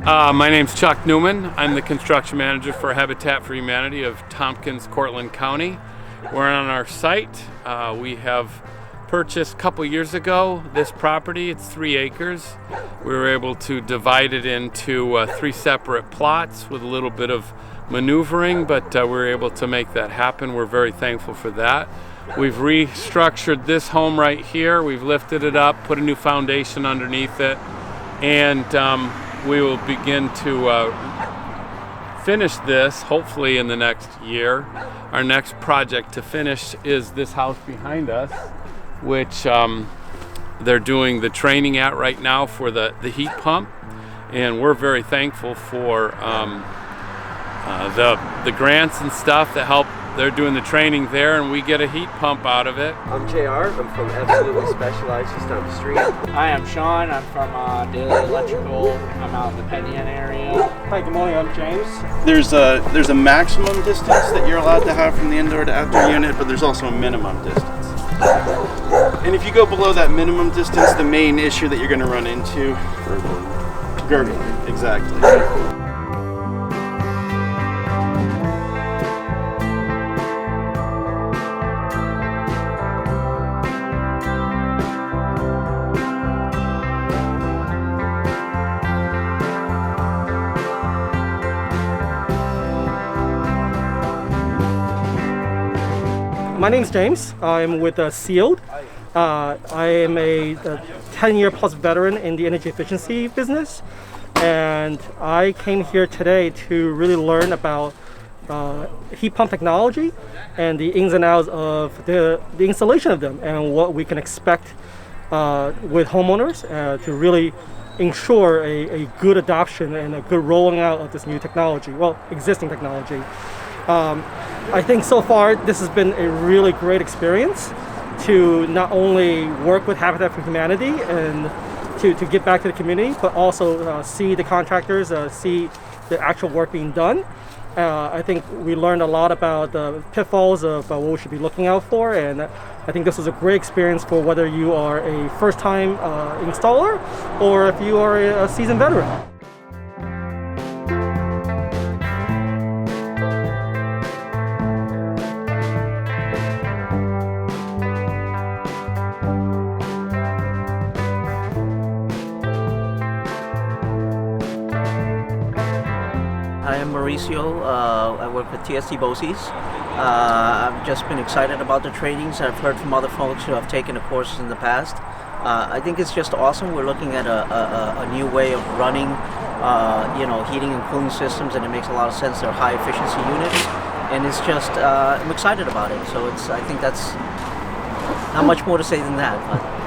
My name's Chuck Newman. I'm the construction manager for Habitat for Humanity of Tompkins, Cortland County. We're on our site. We have purchased a couple years ago this property. It's 3 acres. We were able to divide it into 3 separate plots with a little bit of maneuvering, but we were able to make that happen. We're very thankful for that. We've restructured this home right here. We've lifted it up, put a new foundation underneath it, and we will begin to finish this hopefully in the next year. Our next project to finish is this house behind us, which they're doing the training at right now for the heat pump, and we're very thankful for the grants and stuff that help. They're doing the training there, and we get a heat pump out of it. I'm JR. I'm from Absolutely Specialized, just down the street. Hi, I'm Sean. I'm from Daily Electrical. I'm out in the Penn area. Hi, good morning. I'm James. There's a maximum distance that you're allowed to have from the indoor to outdoor unit, but there's also a minimum distance. And if you go below that minimum distance, the main issue that you're going to run into, gurgling. Exactly. My name's James. I'm with Sealed. I am a 10-year plus veteran in the energy efficiency business, and I came here today to really learn about heat pump technology and the ins and outs of the installation of them and what we can expect with homeowners to really ensure a good adoption and a good rolling out of this new technology, well, existing technology. I think so far this has been a really great experience to not only work with Habitat for Humanity and to give back to the community, but also see the contractors, see the actual work being done. I think we learned a lot about the pitfalls of what we should be looking out for, and I think this was a great experience for whether you are a first-time installer or if you are a seasoned veteran. I am Mauricio. I work with TST BOSI's. I've just been excited about the trainings. I've heard from other folks who have taken the courses in the past. I think it's just awesome. We're looking at a new way of running, heating and cooling systems, and it makes a lot of sense. They're high efficiency units, and it's just I'm excited about it. So I think that's not much more to say than that. But